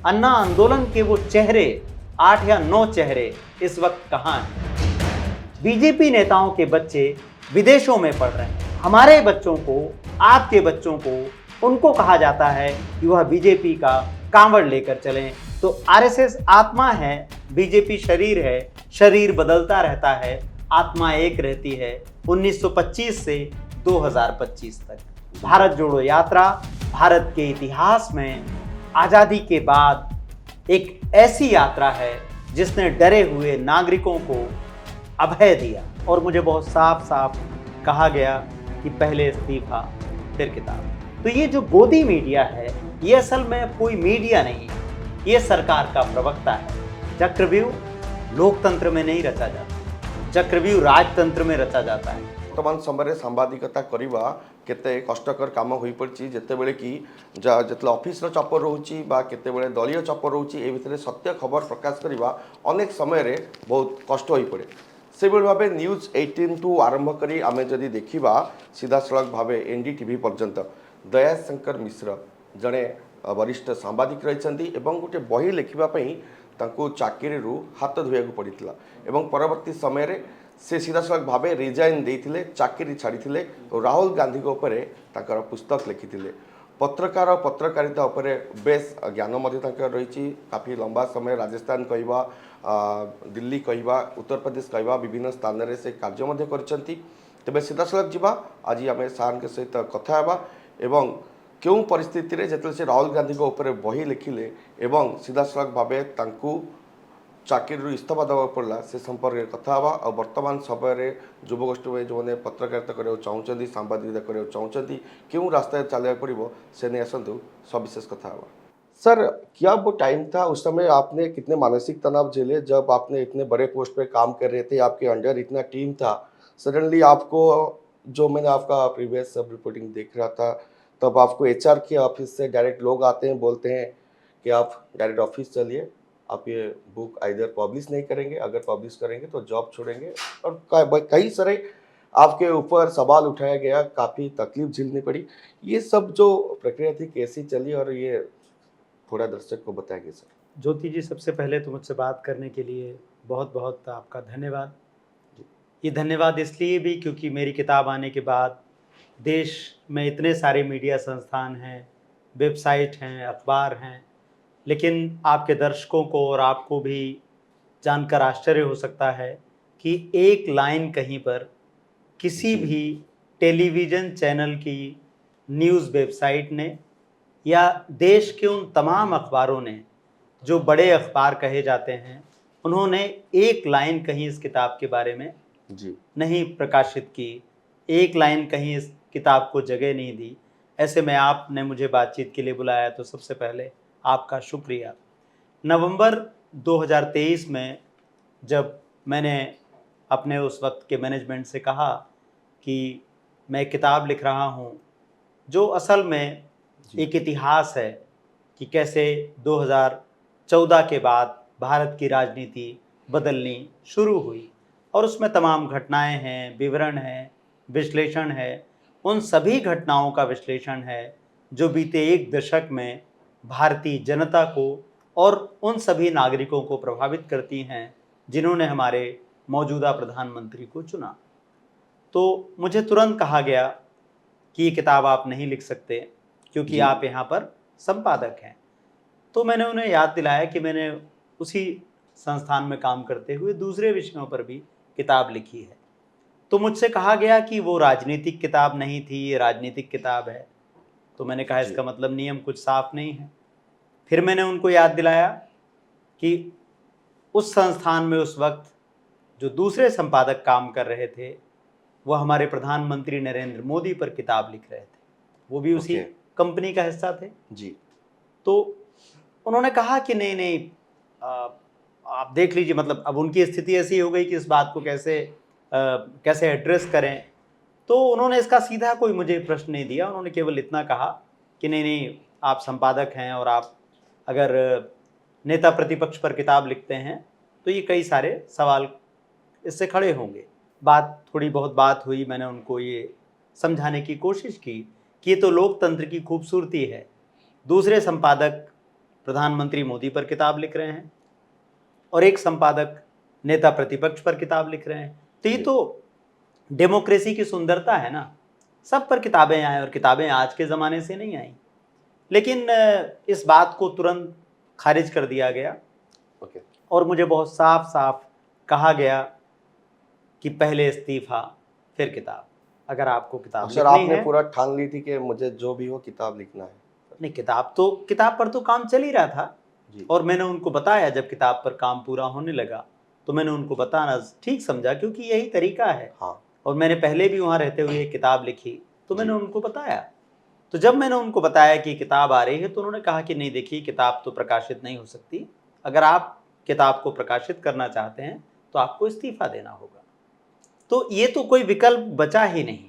अन्ना आंदोलन के वो चेहरे, 8 या 9 चेहरे इस वक्त कहाँ हैं? बीजेपी नेताओं के बच्चे विदेशों में पढ़ रहे हैं। हमारे बच्चों को, आपके बच्चों को, उनको कहा जाता है कि वह बीजेपी का कांवड़ लेकर चलें। तो आरएसएस आत्मा है, बीजेपी शरीर है, शरीर बदलता रहता है, आत्मा एक रहती है। 1925 से 2025 तक भारत जोड़ो यात्रा भारत के इतिहास में आज़ादी के बाद एक ऐसी यात्रा है जिसने डरे हुए नागरिकों को अभय दिया। और मुझे बहुत साफ साफ कहा गया कि पहले इस्तीफा फिर किताब। तो ये जो गोदी मीडिया है, ये असल में कोई मीडिया नहीं, ये सरकार का प्रवक्ता है। चक्रव्यूह लोकतंत्र में नहीं रचा जाता, चक्रव्यूह राजतंत्र में रचा जाता है। वर्तमान समय सांबादिकता करवा केते कष्टकर काम हो पड़ी जितेबले कि जिते ऑफिस चप रोचे केतेबले दलीय चप रोचे ए भितर सत्य खबर प्रकाश करवा अनेक समय बहुत कष्ट हो पड़े। से भाव न्यूज 18 टू आरंभ करी आमे जदि देखिबा सीधा सड़क भाव एनडीटीवी पर्यंत दयाशंकर मिश्र जड़े वरिष्ठ सांबादिक रही गोटे बही लिखापी चाकरी हाथ धोया पड़ता और परवर्ती समय से सीधा सड़क भाव रिजाइन देते चाकरी छाड़ी और राहुल गांधी उपर पुस्तक लिखी पत्रकार और पत्रकारिता बेस ज्ञान रही। काफ़ी लंबा समय राजस्थान कहवा दिल्ली कहवा उत्तर प्रदेश कहवा विभिन्न स्थान में से कार्य तेज सीधा सड़क जावा आज आम सार के सहित कथा एवं क्यों परिस्थिति रे जब से राहुल गांधी उपर बही लिखिले एवं सीधा सड़क भाव चाकरी इस्तीफा देवा पड़ा से संपर्क कथा और वर्तमान समय युवगोष्ठी में जो मैंने पत्रकारिता करने चाहते सांबादिकता करने चाहते क्यों रास्ता चलने पड़ो से नहीं आसतु सविशेष कथा। सर क्या वो टाइम था उस समय आपने कितने मानसिक तनाव झेले जब आपने इतने बड़े पोस्ट पे काम कर रहे थे, आपके अंडर इतना टीम था, सडनली आपको जो मैंने आपका प्रीवियस सब रिपोर्टिंग देख रहा था तब आपको एचआर के ऑफिस से डायरेक्ट लोग आते हैं बोलते हैं कि आप डायरेक्ट ऑफिस चलिए, आप ये बुक आइदर पब्लिश नहीं करेंगे, अगर पब्लिश करेंगे तो जॉब छोड़ेंगे और कई सारे आपके ऊपर सवाल उठाया गया, काफ़ी तकलीफ झेलनी पड़ी। ये सब जो प्रक्रिया थी कैसी चली और ये थोड़ा दर्शक को बताएंगे सर। ज्योति जी, सबसे पहले तो मुझसे बात करने के लिए बहुत बहुत आपका धन्यवाद। ये धन्यवाद इसलिए भी क्योंकि मेरी किताब आने के बाद देश में इतने सारे मीडिया संस्थान हैं, वेबसाइट हैं, अखबार हैं, लेकिन आपके दर्शकों को और आपको भी जानकर आश्चर्य हो सकता है कि एक लाइन कहीं पर किसी भी टेलीविज़न चैनल की न्यूज़ वेबसाइट ने या देश के उन तमाम अखबारों ने जो बड़े अखबार कहे जाते हैं, उन्होंने एक लाइन कहीं इस किताब के बारे में नहीं प्रकाशित की, एक लाइन कहीं इस किताब को जगह नहीं दी। ऐसे में आपने मुझे बातचीत के लिए बुलाया तो सबसे पहले आपका शुक्रिया। नवंबर 2023 में जब मैंने अपने उस वक्त के मैनेजमेंट से कहा कि मैं किताब लिख रहा हूँ जो असल में एक इतिहास है कि कैसे 2014 के बाद भारत की राजनीति बदलनी शुरू हुई और उसमें तमाम घटनाएं हैं, विवरण हैं, विश्लेषण है, उन सभी घटनाओं का विश्लेषण है जो बीते एक दशक में भारतीय जनता को और उन सभी नागरिकों को प्रभावित करती हैं जिन्होंने हमारे मौजूदा प्रधानमंत्री को चुना। तो मुझे तुरंत कहा गया कि ये किताब आप नहीं लिख सकते क्योंकि आप यहाँ पर संपादक हैं। तो मैंने उन्हें याद दिलाया कि मैंने उसी संस्थान में काम करते हुए दूसरे विषयों पर भी किताब लिखी है। तो मुझसे कहा गया कि वो राजनीतिक किताब नहीं थी, ये राजनीतिक किताब है। तो मैंने कहा इसका मतलब नियम कुछ साफ नहीं है। फिर मैंने उनको याद दिलाया कि उस संस्थान में उस वक्त जो दूसरे संपादक काम कर रहे थे वो हमारे प्रधानमंत्री नरेंद्र मोदी पर किताब लिख रहे थे, वो भी उसी कंपनी का हिस्सा थे जी। तो उन्होंने कहा कि नहीं नहीं आप देख लीजिए, मतलब अब उनकी स्थिति ऐसी हो गई कि इस बात को कैसे एड्रेस करें। तो उन्होंने इसका सीधा कोई मुझे प्रश्न नहीं दिया, उन्होंने केवल इतना कहा कि नहीं नहीं आप संपादक हैं और आप अगर नेता प्रतिपक्ष पर किताब लिखते हैं तो ये कई सारे सवाल इससे खड़े होंगे। थोड़ी बहुत बात हुई, मैंने उनको ये समझाने की कोशिश की कि ये तो लोकतंत्र की खूबसूरती है, दूसरे संपादक प्रधानमंत्री मोदी पर किताब लिख रहे हैं और एक संपादक नेता प्रतिपक्ष पर किताब लिख रहे हैं। तो ये तो डेमोक्रेसी की सुंदरता है ना, सब पर किताबें आए और किताबें आज के ज़माने से नहीं आई। लेकिन इस बात को तुरंत खारिज कर दिया गया ओके। और मुझे बहुत साफ साफ कहा गया कि पहले इस्तीफा फिर किताब। अगर आपको किताब सर लिखनी आपने है, पूरा ठान ली थी कि मुझे जो भी हो किताब लिखना है। नहीं किताब पर तो काम चल ही रहा था जी। और मैंने उनको बताया, जब किताब पर काम पूरा होने लगा तो मैंने उनको बताना ठीक समझा, क्योंकि यही तरीका है। हाँ। और मैंने पहले भी वहाँ रहते हुए एक किताब लिखी तो मैंने जी। उनको बताया। तो जब मैंने उनको बताया कि किताब आ रही है तो उन्होंने कहा कि नहीं देखिए, किताब तो प्रकाशित नहीं हो सकती, अगर आप किताब को प्रकाशित करना चाहते हैं तो आपको इस्तीफा देना होगा। तो ये तो कोई विकल्प बचा ही नहीं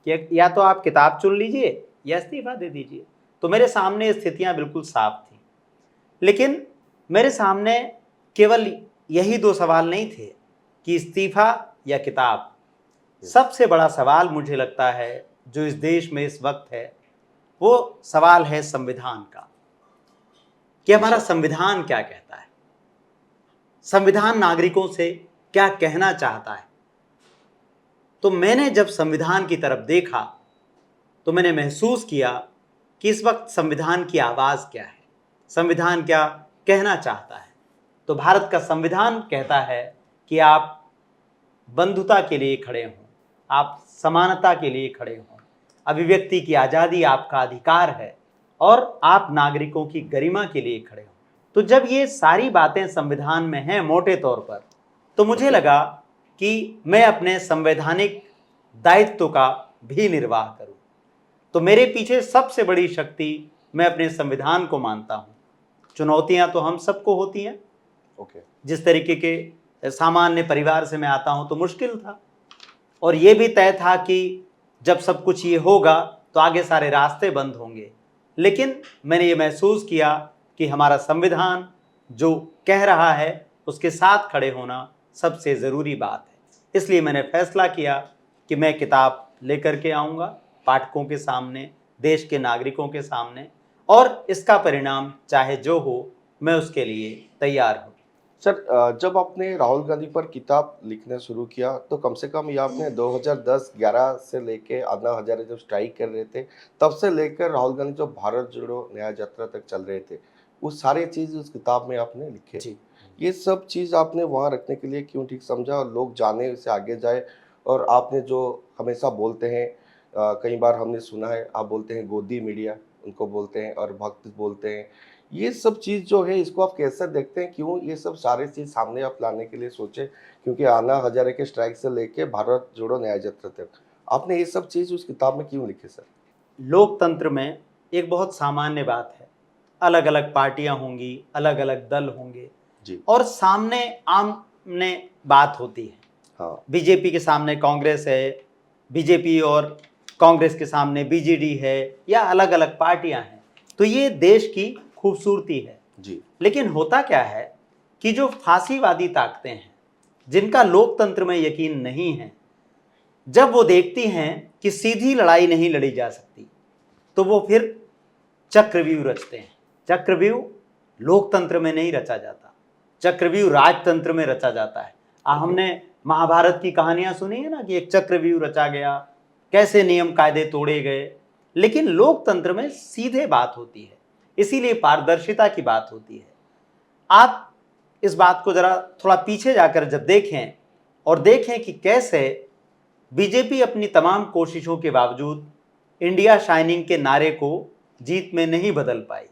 कि या तो आप किताब चुन लीजिए या इस्तीफा दे दीजिए। तो मेरे सामने स्थितियां बिल्कुल साफ थी, लेकिन मेरे सामने केवल यही दो सवाल नहीं थे कि इस्तीफा या किताब। सबसे बड़ा सवाल मुझे लगता है जो इस देश में इस वक्त है, वो सवाल है संविधान का, कि हमारा संविधान क्या कहता है, संविधान नागरिकों से क्या कहना चाहता है। तो मैंने जब संविधान की तरफ देखा तो मैंने महसूस किया कि इस वक्त संविधान की आवाज़ क्या है, संविधान क्या कहना चाहता है। तो भारत का संविधान कहता है कि आप बंधुता के लिए खड़े हों, आप समानता के लिए खड़े हों, अभिव्यक्ति की आज़ादी आपका अधिकार है और आप नागरिकों की गरिमा के लिए खड़े हों। तो जब ये सारी बातें संविधान में हैं मोटे तौर पर, तो मुझे लगा कि मैं अपने संवैधानिक दायित्व का भी निर्वाह करूं। तो मेरे पीछे सबसे बड़ी शक्ति मैं अपने संविधान को मानता हूं। चुनौतियां तो हम सबको होती हैं। ओके। जिस तरीके के सामान्य परिवार से मैं आता हूं तो मुश्किल था, और ये भी तय था कि जब सब कुछ ये होगा तो आगे सारे रास्ते बंद होंगे। लेकिन मैंने ये महसूस किया कि हमारा संविधान जो कह रहा है उसके साथ खड़े होना सबसे ज़रूरी बात है। इसलिए मैंने फैसला किया कि मैं किताब लेकर के आऊँगा पाठकों के सामने, देश के नागरिकों के सामने, और इसका परिणाम चाहे जो हो मैं उसके लिए तैयार हूँ। सर जब आपने राहुल गांधी पर किताब लिखना शुरू किया तो कम से कम ये आपने 2010-11 से लेके अन्ना हजारे जब स्ट्राइक कर रहे थे तब से लेकर राहुल गांधी जो भारत जोड़ो न्याय यात्रा तक चल रहे थे, वो सारे चीज़ उस किताब में आपने लिखे। जी। ये सब चीज़ आपने वहाँ रखने के लिए क्यों ठीक समझा और लोग जाने इससे आगे जाए? और आपने जो हमेशा बोलते हैं कई बार हमने सुना है आप बोलते हैं गोदी मीडिया उनको बोलते हैं और भक्त बोलते हैं, ये सब चीज़ जो है इसको आप कैसे देखते हैं? क्यों ये सब सारी चीज़ सामने आप लाने के लिए सोचे? क्योंकि अन्ना हजारे के स्ट्राइक से लेके भारत जोड़ो न्याय यात्रा तक आपने ये सब चीज़ उस किताब में क्यों लिखी सर? लोकतंत्र में एक बहुत सामान्य बात है, अलग अलग पार्टियां होंगी, अलग अलग दल होंगे जी। और सामने आमने बात होती है। हाँ। बीजेपी के सामने कांग्रेस है, बीजेपी और कांग्रेस के सामने बीजेडी है, या अलग अलग पार्टियां हैं। तो ये देश की खूबसूरती है। जी। लेकिन होता क्या है कि जो फांसीवादी ताकतें हैं, जिनका लोकतंत्र में यकीन नहीं है, जब वो देखती हैं कि सीधी लड़ाई नहीं लड़ी जा सकती तो वो फिर चक्रव्यूह रचते हैं। चक्रव्यूह लोकतंत्र में नहीं रचा जाता, चक्रव्यूह राजतंत्र में रचा जाता है। हमने महाभारत की कहानियां सुनी है ना कि एक चक्रव्यूह रचा गया, कैसे नियम कायदे तोड़े गए। लेकिन लोकतंत्र में सीधे बात होती है, इसीलिए पारदर्शिता की बात होती है। आप इस बात को जरा थोड़ा पीछे जाकर जब देखें और देखें कि कैसे बीजेपी अपनी तमाम कोशिशों के बावजूद इंडिया शाइनिंग के नारे को जीत में नहीं बदल पाई।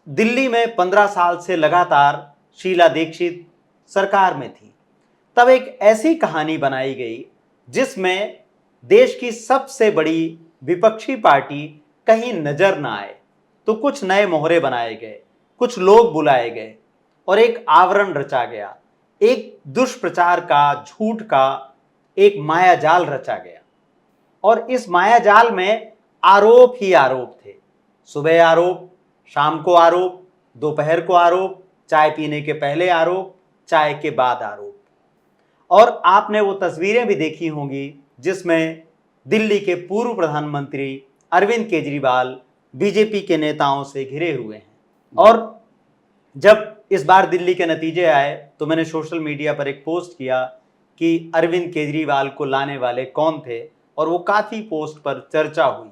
दिल्ली में 15 साल से लगातार शीला दीक्षित सरकार में थी, तब एक ऐसी कहानी बनाई गई जिसमें देश की सबसे बड़ी विपक्षी पार्टी कहीं नजर ना आए। तो कुछ नए मोहरे बनाए गए, कुछ लोग बुलाए गए और एक आवरण रचा गया, एक दुष्प्रचार का, झूठ का एक मायाजाल रचा गया। और इस मायाजाल में आरोप ही आरोप थे। सुबह आरोप, शाम को आरोप, दोपहर को आरोप, चाय पीने के पहले आरोप, चाय के बाद आरोप। और आपने वो तस्वीरें भी देखी होंगी जिसमें दिल्ली के पूर्व प्रधानमंत्री अरविंद केजरीवाल बीजेपी के नेताओं से घिरे हुए हैं। और जब इस बार दिल्ली के नतीजे आए तो मैंने सोशल मीडिया पर एक पोस्ट किया कि अरविंद केजरीवाल को लाने वाले कौन थे, और वो काफ़ी पोस्ट पर चर्चा हुई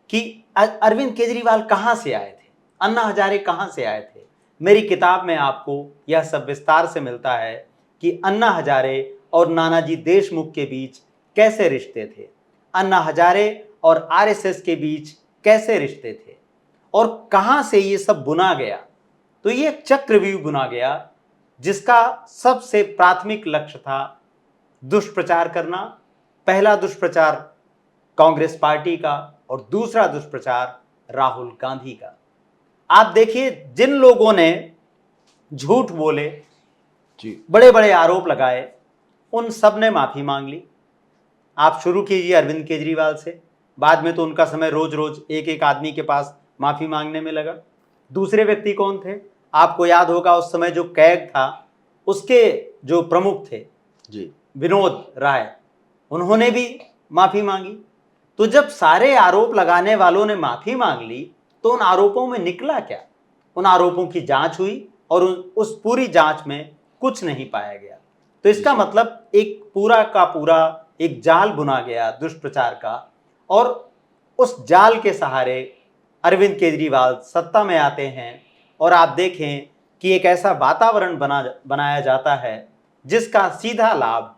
कि अरविंद केजरीवाल कहाँ से आए थे, अन्ना हजारे कहाँ से आए थे। मेरी किताब में आपको यह सब विस्तार से मिलता है कि अन्ना हजारे और नानाजी देशमुख के बीच कैसे रिश्ते थे, अन्ना हजारे और आरएसएस के बीच कैसे रिश्ते थे, और कहाँ से ये सब बुना गया। तो ये एक चक्रव्यूह बुना गया जिसका सबसे प्राथमिक लक्ष्य था दुष्प्रचार करना। पहला दुष्प्रचार कांग्रेस पार्टी का और दूसरा दुष्प्रचार राहुल गांधी का। आप देखिए, जिन लोगों ने झूठ बोले, जी बड़े बड़े आरोप लगाए, उन सब ने माफी मांग ली। आप शुरू कीजिए अरविंद केजरीवाल से, बाद में तो उनका समय रोज रोज एक एक आदमी के पास माफी मांगने में लगा। दूसरे व्यक्ति कौन थे? आपको याद होगा उस समय जो कैग था, उसके जो प्रमुख थे जी विनोद राय, उन्होंने भी माफी मांगी। तो जब सारे आरोप लगाने वालों ने माफी मांग ली तो उन आरोपों में निकला क्या? उन आरोपों की जांच हुई और उस पूरी जांच में कुछ नहीं पाया गया। तो इसका मतलब एक पूरा का पूरा एक जाल बुना गया दुष्प्रचार का, और उस जाल के सहारे अरविंद केजरीवाल सत्ता में आते हैं। और आप देखें कि एक ऐसा वातावरण बनाया जाता है जिसका सीधा लाभ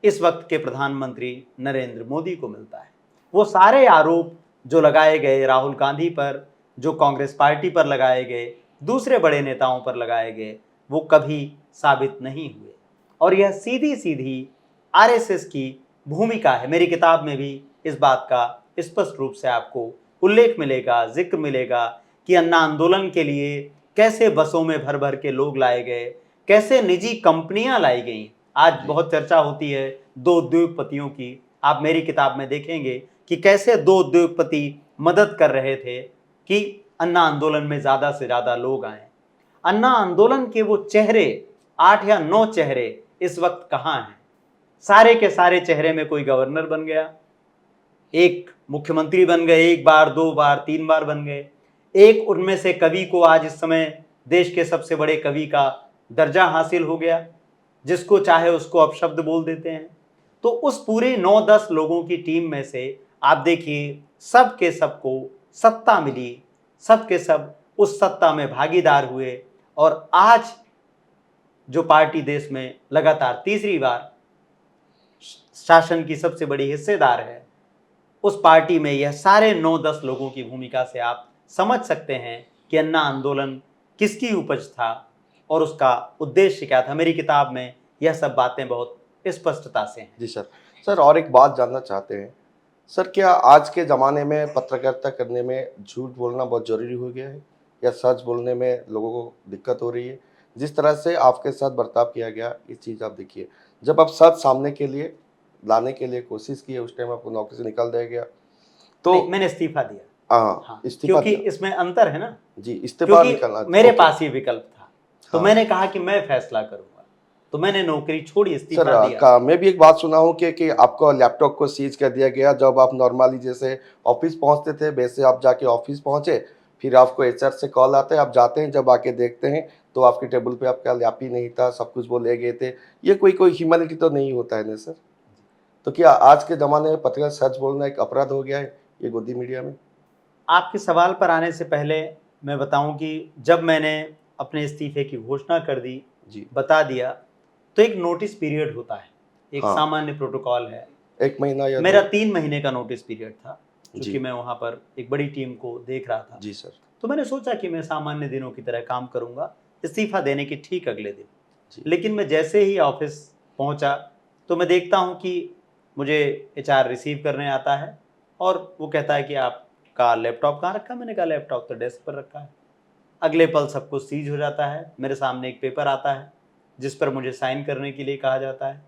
इस वक्त के प्रधानमंत्री नरेंद्र मोदी को मिलता है। वो सारे आरोप जो लगाए गए राहुल गांधी पर, जो कांग्रेस पार्टी पर लगाए गए, दूसरे बड़े नेताओं पर लगाए गए, वो कभी साबित नहीं हुए। और यह सीधी सीधी आरएसएस की भूमिका है। मेरी किताब में भी इस बात का स्पष्ट रूप से आपको उल्लेख मिलेगा, जिक्र मिलेगा कि अन्ना आंदोलन के लिए कैसे बसों में भर भर के लोग लाए गए, कैसे निजी कंपनियां लाई गई। आज बहुत चर्चा होती है दो उद्योगपतियों की। आप मेरी किताब में देखेंगे कि कैसे दो उद्योगपति मदद कर रहे थे कि अन्ना आंदोलन में ज्यादा से ज्यादा लोग आए। अन्ना आंदोलन के वो चेहरे, 8 या 9 चेहरे इस वक्त कहाँ हैं? सारे के सारे चेहरे में कोई गवर्नर बन गया, एक मुख्यमंत्री बन गए, एक बार, दो बार, तीन बार बन गए। एक उनमें से कवि को आज इस समय देश के सबसे बड़े कवि का दर्जा हासिल हो गया, जिसको चाहे उसको अपशब्द बोल देते हैं। तो उस पूरे 9-10 लोगों की टीम में से आप देखिए, सब के सबको सत्ता मिली, सब के सब उस सत्ता में भागीदार हुए, और आज जो पार्टी देश में लगातार तीसरी बार शासन की सबसे बड़ी हिस्सेदार है, उस पार्टी में यह सारे 9-10 लोगों की भूमिका से आप समझ सकते हैं कि अन्ना आंदोलन किसकी उपज था और उसका उद्देश्य क्या था। मेरी किताब में यह सब बातें बहुत स्पष्टता से हैं। जी सर, और एक बात जानना चाहते हैं सर, क्या आज के ज़माने में पत्रकारिता करने में झूठ बोलना बहुत ज़रूरी हो गया है, या सच बोलने में लोगों को दिक्कत हो रही है? जिस तरह से आपके साथ बर्ताव किया गया, ये चीज़ आप देखिए, जब आप सच सामने के लिए लाने के लिए कोशिश की, उस टाइम आपको नौकरी से निकाल दिया गया, तो नहीं, मैंने इस्तीफा दिया। हाँ, हाँ, इस्तीफा क्योंकि दिया। इसमें अंतर है ना, जी, इस्तीफा क्योंकि निकालना मेरे ओके। पास ये विकल्प था। तो हाँ। मैंने कहा कि मैं फैसला करूंगा, तो मैंने नौकरी छोड़ी, सर इस्तीफा दिया। मैं भी एक बात सुना हूँ कि आपको लैपटॉप को सीज कर दिया गया। जब आप नॉर्मली जैसे ऑफिस पहुँचते थे, वैसे आप जाके ऑफिस पहुँचे, फिर आपको एचआर से कॉल आता है, आप जाते हैं, जब आके देखते हैं तो आपके टेबल पे आपका लैप ही नहीं था, सब कुछ वो ले गए थे। ये कोई ह्यूमैनिटी तो नहीं होता है ना सर? तो क्या आज के ज़माने में पत्रकार सच बोलना एक अपराध हो गया है ये गोदी मीडिया में? आपके सवाल पर आने से पहले मैं बताऊं कि जब मैंने अपने इस्तीफे की घोषणा कर दी, जी बता दिया, तो एक नोटिस पीरियड होता है, एक हाँ, सामान्य प्रोटोकॉल है। 1 महीना या मेरा 2? 3 महीने का नोटिस पीरियड था, जी क्योंकि मैं वहाँ पर एक बड़ी टीम को देख रहा था। जी सर। तो मैंने सोचा कि मैं सामान्य दिनों की तरह काम करूँगा, इस्तीफा देने के ठीक अगले दिन। जी लेकिन मैं जैसे ही ऑफिस पहुँचा तो मैं देखता हूँ कि मुझे एचआर रिसीव करने आता है, और वो कहता है कि आपका लैपटॉप कहाँ रखा है? मैंने कहा लैपटॉप तो डेस्क पर रखा है। अगले पल सब कुछ सीज हो जाता है। मेरे सामने एक पेपर आता है जिस पर मुझे साइन करने के लिए कहा जाता है,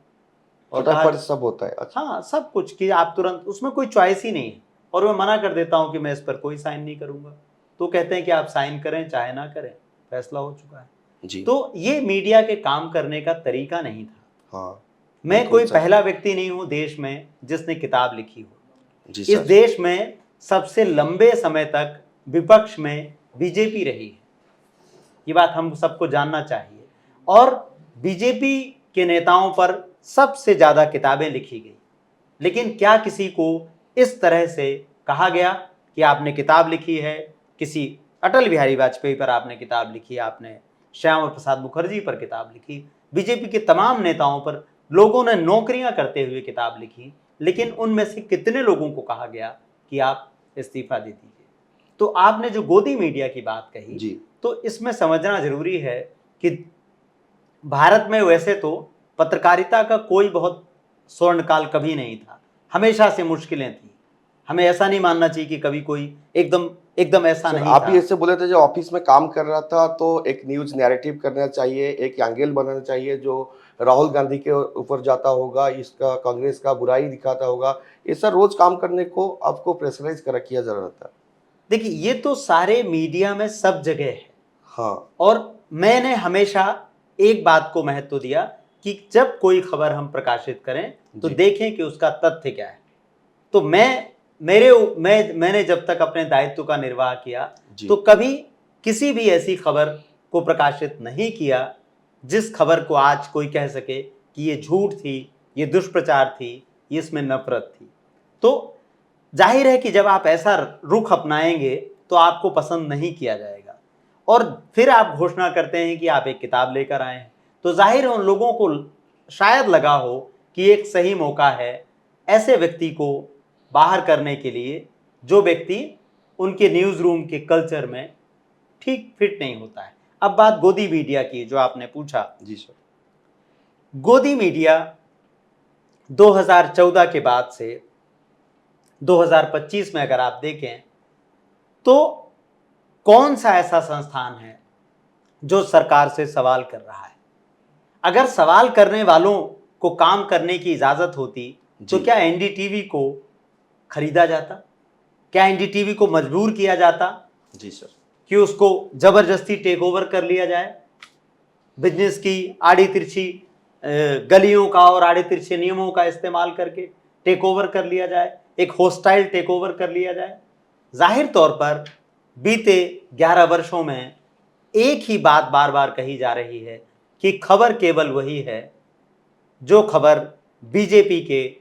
और कहा, फटाफट सब होता है। अच्छा हाँ, सब कुछ कि आप तुरंत, उसमें कोई चॉइस ही नहीं है। और मैं मना कर देता हूँ कि मैं इस पर कोई साइन नहीं करूँगा। तो कहते हैं कि आप साइन करें चाहे ना करें, फैसला हो चुका है। जी तो ये मीडिया के काम करने का तरीका नहीं था। हाँ, मैं बिल्कुल कोई सच। पहला व्यक्ति नहीं हूँ देश में जिसने किताब लिखी हो। जी इस सर। देश में सबसे लंबे समय तक विपक्ष में बीजेपी रही है। ये बात हम सबको जानना चाहिए। और बीजेपी के नेताओं पर सबसे ज़्यादा किताबें लिखी गई, लेकिन क्या किसी को इस तरह से कहा गया कि आपने किताब लिखी है? किसी अटल बिहारी वाजपेयी पर आपने किताब लिखी, आपने श्यामा प्रसाद मुखर्जी पर किताब लिखी, बीजेपी के तमाम नेताओं पर लोगों ने नौकरियां करते हुए किताब लिखी, लेकिन उनमें से कितने लोगों को कहा गया कि आप इस्तीफा दे दीजिए? तो आपने जो गोदी मीडिया की बात कही, जी तो इसमें समझना जरूरी है कि भारत में वैसे तो पत्रकारिता का कोई बहुत स्वर्णकाल कभी नहीं था, हमेशा से मुश्किलें थी। हमें ऐसा नहीं मानना चाहिए कि कभी कोई एकदम एकदम ऐसा सर, नहीं आप था। भी ऐसे बोले थे, जो ऑफिस में काम कर रहा था तो एक न्यूज नैरेटिव करना चाहिए, एक एंगल बनाना चाहिए जो राहुल गांधी के ऊपर जाता होगा, इसका कांग्रेस का बुराई दिखाता होगा। ये सर रोज काम करने को आपको प्रेशराइज करा किया जा रहा था। देखिए, ये तो सारे मीडिया में सब जगह है। हाँ और मैंने हमेशा एक बात को महत्व दिया कि जब कोई खबर हम प्रकाशित करें तो जी देखें कि उसका तथ्य क्या है। तो मैंने जब तक अपने दायित्व का निर्वाह किया, जी तो कभी किसी भी ऐसी खबर को प्रकाशित नहीं किया जिस खबर को आज कोई कह सके कि ये झूठ थी, ये दुष्प्रचार थी, ये इसमें नफरत थी। तो जाहिर है कि जब आप ऐसा रुख अपनाएंगे तो आपको पसंद नहीं किया जाएगा, और फिर आप घोषणा करते हैं कि आप एक किताब लेकर आए हैं, तो जाहिर है उन लोगों को शायद लगा हो कि एक सही मौका है ऐसे व्यक्ति को बाहर करने के लिए जो व्यक्ति उनके न्यूज़ रूम के कल्चर में ठीक फिट नहीं होता है। अब बात गोदी मीडिया की जो आपने पूछा, जी सर। गोदी मीडिया 2014 के बाद से 2025 में अगर आप देखें तो कौन सा ऐसा संस्थान है जो सरकार से सवाल कर रहा है? अगर सवाल करने वालों को काम करने की इजाजत होती तो जी क्या एनडीटीवी को खरीदा जाता? क्या एनडीटीवी को मजबूर किया जाता जी सर। कि उसको जबरदस्ती टेक ओवर कर लिया जाए? बिजनेस की आड़ी तिरछी गलियों का और आड़े तिरछे नियमों का इस्तेमाल करके टेक ओवर कर लिया जाए, एक होस्टाइल टेक ओवर कर लिया जाए। जाहिर तौर पर बीते 11 वर्षों में एक ही बात बार बार कही जा रही है कि खबर केवल वही है जो खबर बीजेपी के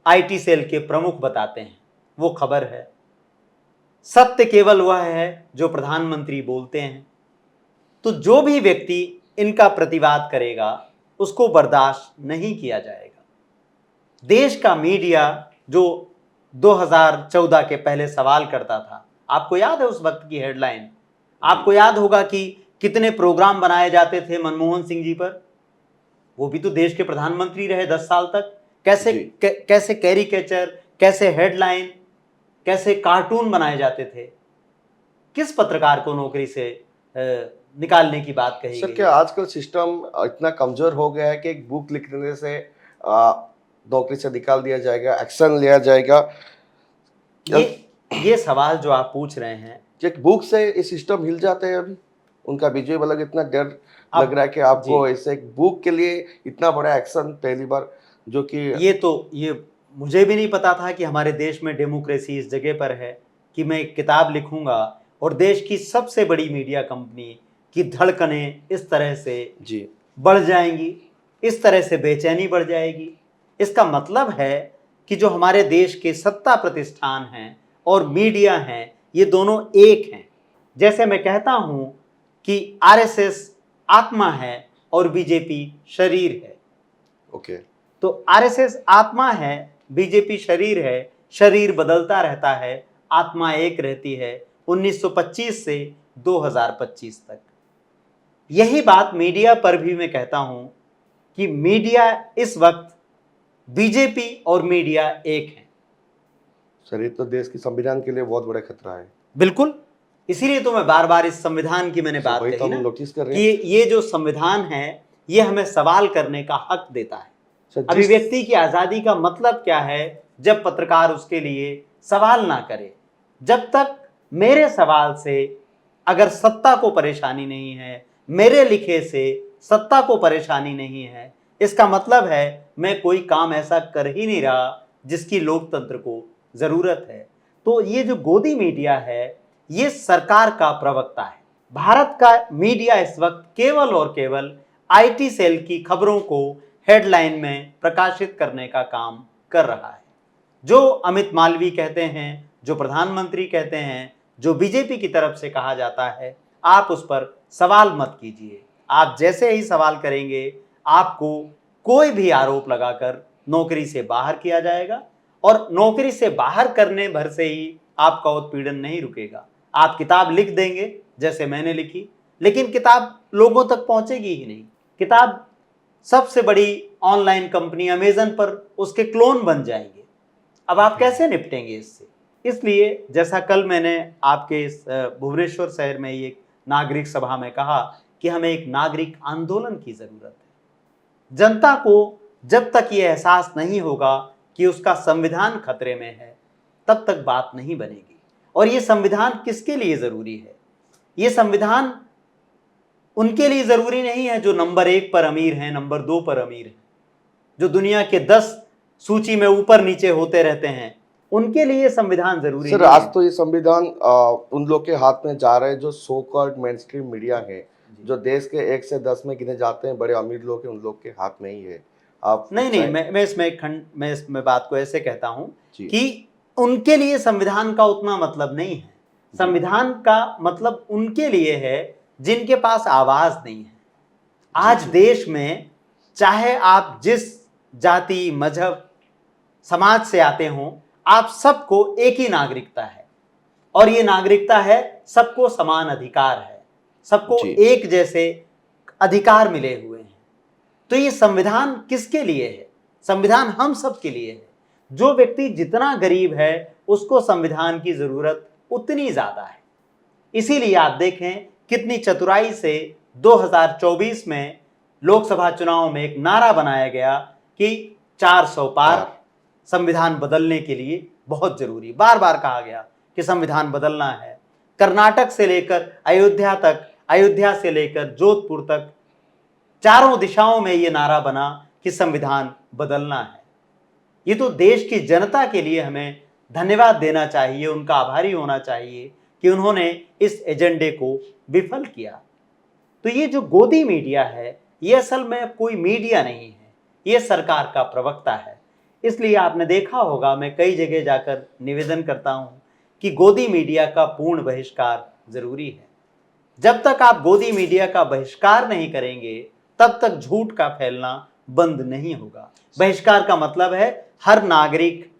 आईटी सेल के प्रमुख बताते हैं, वो खबर है। सत्य केवल वह है जो प्रधानमंत्री बोलते हैं। तो जो भी व्यक्ति इनका प्रतिवाद करेगा उसको बर्दाश्त नहीं किया जाएगा। देश का मीडिया जो 2014 के पहले सवाल करता था, आपको याद है उस वक्त की हेडलाइन? आपको याद होगा कि कितने प्रोग्राम बनाए जाते थे मनमोहन सिंह जी पर? वो भी तो देश के प्रधानमंत्री रहे 10 साल तक। कैसे जी कैसे कैरिकेचर, कैसे हेडलाइन, कैसे कार्टून बनाए जाते थे? किस पत्रकार को नौकरी से निकालने की बात कही सर, गई क्या है? आजकल सिस्टम इतना कमजोर हो गया है कि एक बुक लिखने से नौकरी से निकाल दिया जाएगा, एक्शन लिया जाएगा? ये सवाल जो आप पूछ रहे हैं, एक बुक से ये सिस्टम हिल जाता है अभी? उनका विजय वाला इतना डर लग अब रहा है कि जी, आपको ऐसे एक बुक के लिए इतना बड़ा एक्शन पहली बार, जो कि ये मुझे भी नहीं पता था कि हमारे देश में डेमोक्रेसी इस जगह पर है कि मैं एक किताब लिखूंगा और देश की सबसे बड़ी मीडिया कंपनी की धड़कनें इस तरह से जी बढ़ जाएंगी, इस तरह से बेचैनी बढ़ जाएगी। इसका मतलब है कि जो हमारे देश के सत्ता प्रतिष्ठान हैं और मीडिया हैं, ये दोनों एक हैं। जैसे मैं कहता हूं कि आरएसएस आत्मा है और बीजेपी शरीर है। ओके। तो आरएसएस आत्मा है, बीजेपी शरीर है। शरीर बदलता रहता है, आत्मा एक रहती है 1925 से 2025 तक। यही बात मीडिया पर भी मैं कहता हूं कि मीडिया इस वक्त, बीजेपी और मीडिया एक है। सर, ये तो देश की संविधान के लिए बहुत बड़ा खतरा है। बिल्कुल, इसीलिए तो मैं बार बार इस संविधान की मैंने सर, बात वही तो कही हम ना नोटिस कर रहे कि हैं। ये जो संविधान है ये हमें सवाल करने का हक देता है। सर, जिस अभिव्यक्ति की आजादी का मतलब क्या है जब पत्रकार उसके लिए सवाल ना करे? जब तक मेरे सवाल से अगर सत्ता को परेशानी नहीं है, मेरे लिखे से सत्ता को परेशानी नहीं है, इसका मतलब है मैं कोई काम ऐसा कर ही नहीं रहा जिसकी लोकतंत्र को जरूरत है। तो ये जो गोदी मीडिया है, ये सरकार का प्रवक्ता है। भारत का मीडिया इस वक्त केवल और केवल आईटी सेल की खबरों को हेडलाइन में प्रकाशित करने का काम कर रहा है। जो अमित मालवीय कहते हैं, जो प्रधानमंत्री कहते हैं, जो बीजेपी की तरफ से कहा जाता है, आप उस पर सवाल मत कीजिए। आप जैसे ही सवाल करेंगे, आपको कोई भी आरोप लगाकर नौकरी से बाहर किया जाएगा, और नौकरी से बाहर करने भर से ही आपका उत्पीड़न नहीं रुकेगा। आप किताब लिख देंगे जैसे मैंने लिखी, लेकिन किताब लोगों तक पहुंचेगी ही नहीं। किताब सबसे बड़ी ऑनलाइन कंपनी अमेजन पर उसके क्लोन बन जाएंगे। अब आप कैसे निपटेंगे इससे? इसलिए जैसा कल मैंने आपके इस भुवनेश्वर शहर में एक नागरिक सभा में कहा कि हमें एक नागरिक आंदोलन की जरूरत है। जनता को जब तक ये एहसास नहीं होगा कि उसका संविधान खतरे में है, तब तक बात नहीं बनेगी। और ये संविधान किसके लिए जरूरी है? ये संविधान उनके लिए जरूरी नहीं है जो नंबर 1 पर अमीर हैं, नंबर 2 पर अमीर हैं, जो दुनिया के 10 सूची में ऊपर नीचे होते रहते हैं, उनके लिए संविधान जरूरी सर नहीं आज है। तो ये संविधान उन लोग के हाथ में जा रहा है जो so called main stream media है, जो देश के 1 से 10 में गिने जाते हैं बड़े अमीर लोग हैं, उन लोग के हाथ में ही है। आप नहीं नहीं, चाहे मैं इसमें बात को ऐसे कहता हूं जी कि उनके लिए संविधान का उतना मतलब नहीं है। जी संविधान का मतलब उनके लिए है जिनके पास आवाज नहीं है। आज जी देश में चाहे आप जिस जाति, मजहब, समाज से आते हों, आप सबको एक ही नागरिकता है, और ये नागरिकता है सबको समान अधिकार है, सबको जी एक जैसे अधिकार मिले हुए हैं। तो ये संविधान किसके लिए है? संविधान हम सब के लिए है। जो व्यक्ति जितना गरीब है, उसको संविधान की जरूरत उतनी ज्यादा है। इसीलिए आप देखें कितनी चतुराई से 2024 में लोकसभा चुनाव में एक नारा बनाया गया कि 400 पार। संविधान बदलने के लिए बहुत जरूरी, बार बार कहा गया कि संविधान बदलना है। कर्नाटक से लेकर अयोध्या तक, अयोध्या से लेकर जोधपुर तक, चारों दिशाओं में यह नारा बना कि संविधान बदलना है। ये तो देश की जनता के लिए हमें धन्यवाद देना चाहिए, उनका आभारी होना चाहिए कि उन्होंने इस एजेंडे को विफल किया। तो ये जो गोदी मीडिया है, ये असल में कोई मीडिया नहीं है, ये सरकार का प्रवक्ता है। इसलिए आपने देखा होगा, मैं कई जगह जाकर निवेदन करता हूं कि गोदी मीडिया का पूर्ण बहिष्कार जरूरी है। जब तक आप गोदी मीडिया का बहिष्कार नहीं करेंगे, तब तक झूठ का फैलना बंद नहीं होगा। बहिष्कार का मतलब है हर नागरिक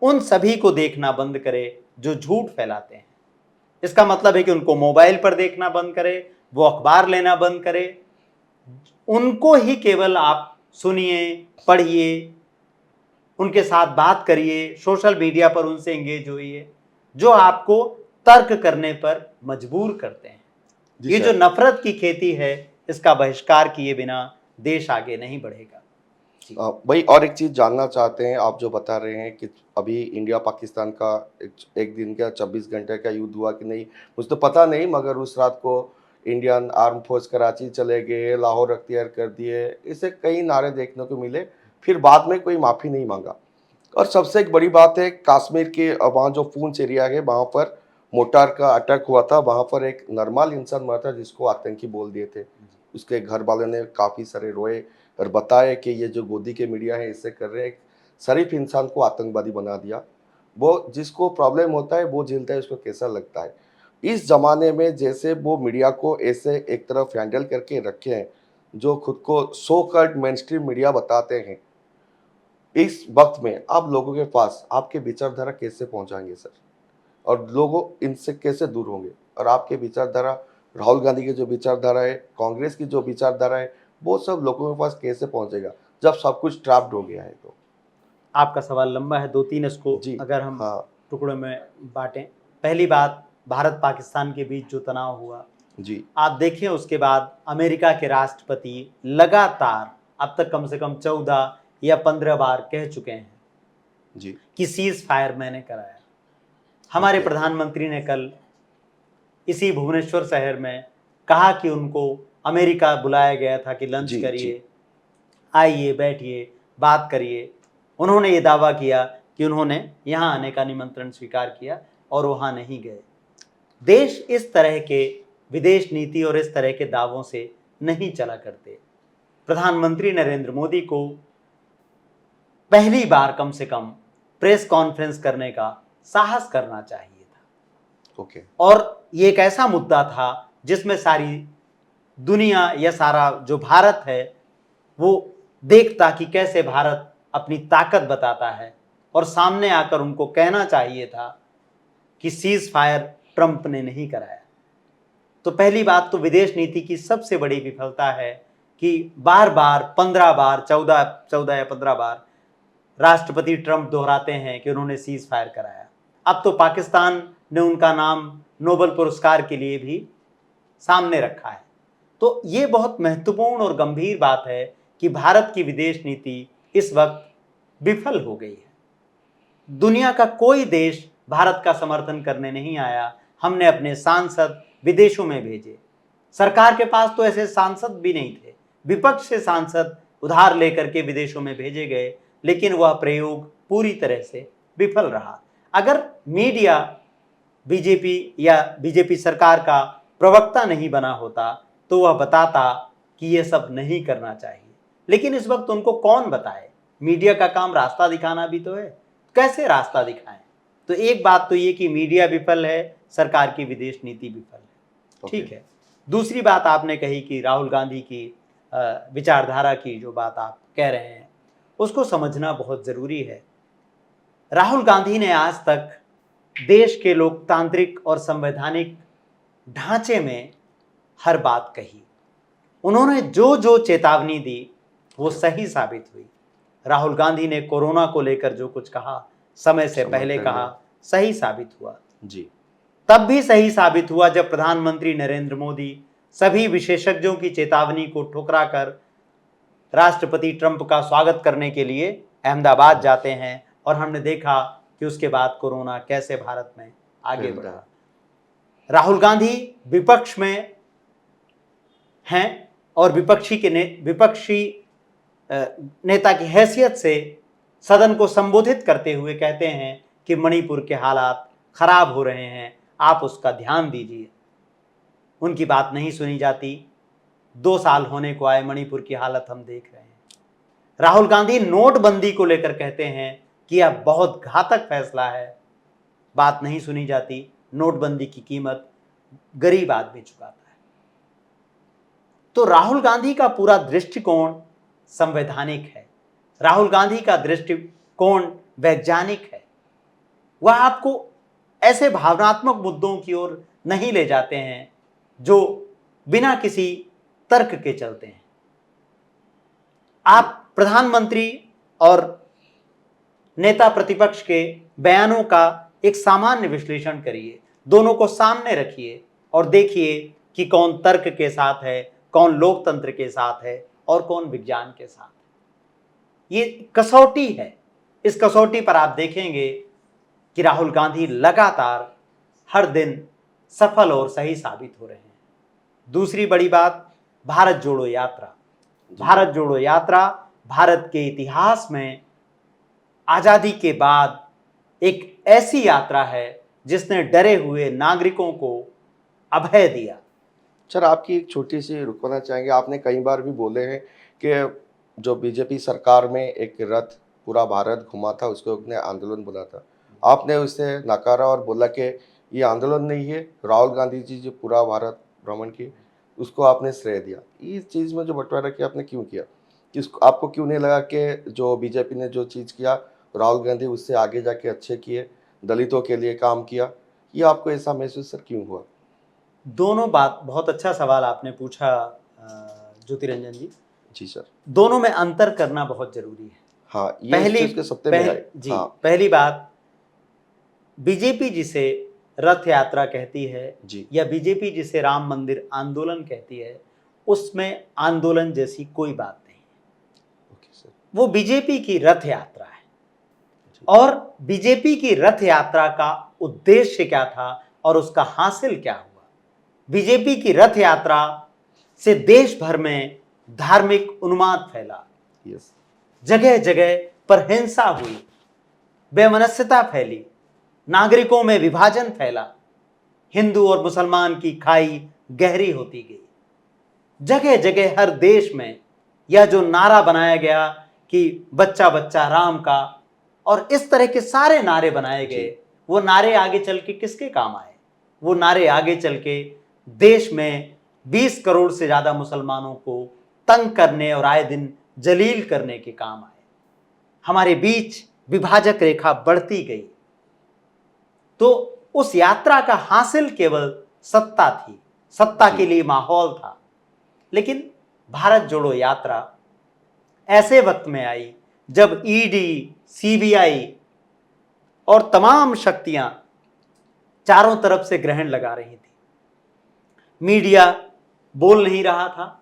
उन सभी को देखना बंद करे जो झूठ फैलाते हैं। इसका मतलब है कि उनको मोबाइल पर देखना बंद करे, वो अखबार लेना बंद करे, उनको ही केवल आप सुनिए, पढ़िए, उनके साथ बात करिए, सोशल मीडिया पर उनसे एंगेज होइए जो आपको तर्क करने पर मजबूर करते हैं। जी ये जो सर। नफरत की खेती है, इसका बहिष्कार किए बिना देश आगे नहीं बढ़ेगा। जी। भाई और एक चीज़ जानना चाहते हैं, आप जो बता रहे हैं कि अभी इंडिया पाकिस्तान का एक दिन का 24 घंटे का युद्ध हुआ कि नहीं मुझे तो पता नहीं, मगर उस रात को इंडियन आर्म फोर्स कराची चले गए, लाहौर अख्तियार कर दिए, इसे कई नारे देखने को मिले, फिर बाद में कोई माफ़ी नहीं मांगा। और सबसे एक बड़ी बात है कश्मीर के वहाँ जो पूंछ एरिया है वहाँ पर मोटार का अटैक हुआ था, वहाँ पर एक नॉर्मल इंसान मरा था जिसको आतंकी बोल दिए थे। उसके घर वालों ने काफ़ी सारे रोए और बताया कि ये जो गोदी के मीडिया है इससे कर रहे हैं, एक शरीफ इंसान को आतंकवादी बना दिया। वो जिसको प्रॉब्लम होता है वो झेलता है, उसको कैसा लगता है। इस ज़माने में जैसे वो मीडिया को ऐसे एक तरफ हैंडल करके रखे हैं, जो खुद को so called main stream media बताते हैं, इस वक्त में आप लोगों के पास आपके विचारधारा कैसे पहुंचाएंगे सर? और लोगों इनसे कैसे दूर होंगे? और आपके विचारधारा, राहुल गांधी की जो विचारधारा है, कांग्रेस की जो विचारधारा है, वो सब लोगों के पास कैसे पहुंचेगा जब सब कुछ ट्रैप्ड हो गया है तो? आपका सवाल लंबा है, 2-3 इसको जी अगर हम हाँ। टुकड़ों में बांटें। पहली बात, भारत पाकिस्तान के बीच जो तनाव हुआ, जी आप देखें उसके बाद अमेरिका के राष्ट्रपति लगातार अब तक कम से कम 14 या 15 बार कह चुके हैं जी कि सीज फायर मैंने कराया। हमारे ओके प्रधानमंत्री ने कल इसी भुवनेश्वर शहर में कहा कि उनको अमेरिका बुलाया गया था कि लंच जी जी करिए, आइए, बैठिए, बात करिए। उन्होंने ये दावा किया कि उन्होंने यहाँ आने का निमंत्रण स्वीकार किया और वहाँ नहीं गए। देश इस तरह के विदेश नीति और इस तरह के दावों से नहीं चला करते। प्रधानमंत्री नरेंद्र मोदी को पहली बार कम से कम प्रेस कॉन्फ्रेंस करने का साहस करना चाहिए था। ओके। और ये एक ऐसा मुद्दा था जिसमें सारी दुनिया या सारा जो भारत है वो देखता कि कैसे भारत अपनी ताकत बताता है, और सामने आकर उनको कहना चाहिए था कि सीज फायर ट्रंप ने नहीं कराया। तो पहली बात तो विदेश नीति की सबसे बड़ी विफलता है कि बार बार 15 बार 14 या 15 बार राष्ट्रपति ट्रंप दोहराते हैं कि उन्होंने सीज फायर कराया। अब तो पाकिस्तान ने उनका नाम नोबेल पुरस्कार के लिए भी सामने रखा है। तो ये बहुत महत्वपूर्ण और गंभीर बात है कि भारत की विदेश नीति इस वक्त विफल हो गई है। दुनिया का कोई देश भारत का समर्थन करने नहीं आया। हमने अपने सांसद विदेशों में भेजे। सरकार के पास तो ऐसे सांसद भी नहीं थे। विपक्ष से सांसद उधार लेकर के विदेशों में भेजे गए, लेकिन वह प्रयोग पूरी तरह से विफल रहा। अगर मीडिया बीजेपी या बीजेपी सरकार का प्रवक्ता नहीं बना होता तो वह बताता कि यह सब नहीं करना चाहिए, लेकिन इस वक्त उनको कौन बताए? मीडिया का काम रास्ता दिखाना भी तो है। कैसे रास्ता दिखाएं? तो एक बात तो ये कि मीडिया विफल है, सरकार की विदेश नीति विफल है। ठीक है। दूसरी बात आपने कही कि राहुल गांधी की विचारधारा की जो बात आप कह रहे हैं उसको समझना बहुत जरूरी है। राहुल गांधी ने आज तक देश के लोकतांत्रिक और संवैधानिक ढांचे में हर बात कही। उन्होंने जो जो चेतावनी दी वो सही साबित हुई। राहुल गांधी ने कोरोना को लेकर जो कुछ कहा, समय से पहले कहा, सही साबित हुआ जी। तब भी सही साबित हुआ जब प्रधानमंत्री नरेंद्र मोदी सभी विशेषज्ञों की चेतावनी को ठुकरा कर राष्ट्रपति ट्रंप का स्वागत करने के लिए अहमदाबाद जाते हैं, और हमने देखा कि उसके बाद कोरोना कैसे भारत में आगे बढ़ा। राहुल गांधी विपक्ष में हैं और विपक्षी नेता की हैसियत से सदन को संबोधित करते हुए कहते हैं कि मणिपुर के हालात खराब हो रहे हैं, आप उसका ध्यान दीजिए। उनकी बात नहीं सुनी जाती। 2 साल होने को आए, मणिपुर की हालत हम देख रहे हैं। राहुल गांधी नोटबंदी को लेकर कहते हैं कि यह बहुत घातक फैसला है, बात नहीं सुनी जाती। नोटबंदी की कीमत गरीब आदमी चुकाता है। तो राहुल गांधी का पूरा दृष्टिकोण संवैधानिक है। राहुल गांधी का दृष्टिकोण वैज्ञानिक है। वह आपको ऐसे भावनात्मक मुद्दों की ओर नहीं ले जाते हैं जो बिना किसी तर्क के चलते हैं। आप प्रधानमंत्री और नेता प्रतिपक्ष के बयानों का एक सामान्य विश्लेषण करिए, दोनों को सामने रखिए और देखिए कि कौन तर्क के साथ है, कौन लोकतंत्र के साथ है और कौन विज्ञान के साथ है। ये कसौटी है। इस कसौटी पर आप देखेंगे कि राहुल गांधी लगातार हर दिन सफल और सही साबित हो रहे हैं। दूसरी बड़ी बात, भारत जोड़ो यात्रा। भारत जोड़ो यात्रा भारत के इतिहास में आजादी के बाद एक ऐसी यात्रा है जिसने डरे हुए नागरिकों को अभय दिया। सर, आपकी एक छोटी सी रुकना चाहेंगे। आपने कई बार भी बोले हैं कि जो बीजेपी सरकार में एक रथ पूरा भारत घुमा था उसको उसने आंदोलन बोला था। आपने उसे नकारा और बोला कि ये आंदोलन नहीं है, राहुल गांधी जी जो पूरा भारत भ्रमण की उसको आपने श्रेय दिया। इस चीज़ में जो बंटवारा किया आपने क्यों किया? आपको क्यों नहीं लगा कि जो बीजेपी ने जो चीज़ किया राहुल गांधी उससे आगे जाके अच्छे किए, दलितों के लिए काम किया? ये आपको ऐसा महसूस सर क्यों हुआ? दोनों बात, बहुत अच्छा सवाल आपने पूछा ज्योतिरंजन जी। जी सर। दोनों में अंतर करना बहुत जरूरी है। हाँ, ये इस चीज़ के सत्य में आए। हाँ। पहली बात, बीजेपी जिसे रथ यात्रा कहती है जी। या बीजेपी जिसे राम मंदिर आंदोलन कहती है, उसमें आंदोलन जैसी कोई बात नहीं। Okay sir. वो बीजेपी की रथ यात्रा है। और बीजेपी की रथ यात्रा का उद्देश्य क्या था और उसका हासिल क्या हुआ? बीजेपी की रथ यात्रा से देश भर में धार्मिक उन्माद फैला। यस। जगह जगह पर हिंसा हुई, बेमनस्यता फैली, नागरिकों में विभाजन फैला, हिंदू और मुसलमान की खाई गहरी होती गई। जगह जगह हर देश में यह जो नारा बनाया गया कि बच्चा बच्चा राम का, और इस तरह के सारे नारे बनाए गए, वो नारे आगे चल के किसके काम आए? वो नारे आगे चल के देश में 20 करोड़ से ज्यादा मुसलमानों को तंग करने और आए दिन जलील करने के काम आए। हमारे बीच विभाजक रेखा बढ़ती गई। तो उस यात्रा का हासिल केवल सत्ता थी, सत्ता के लिए माहौल था। लेकिन भारत जोड़ो यात्रा ऐसे वक्त में आई जब ईडी, सीबीआई और तमाम शक्तियां चारों तरफ से ग्रहण लगा रही थी। मीडिया बोल नहीं रहा था,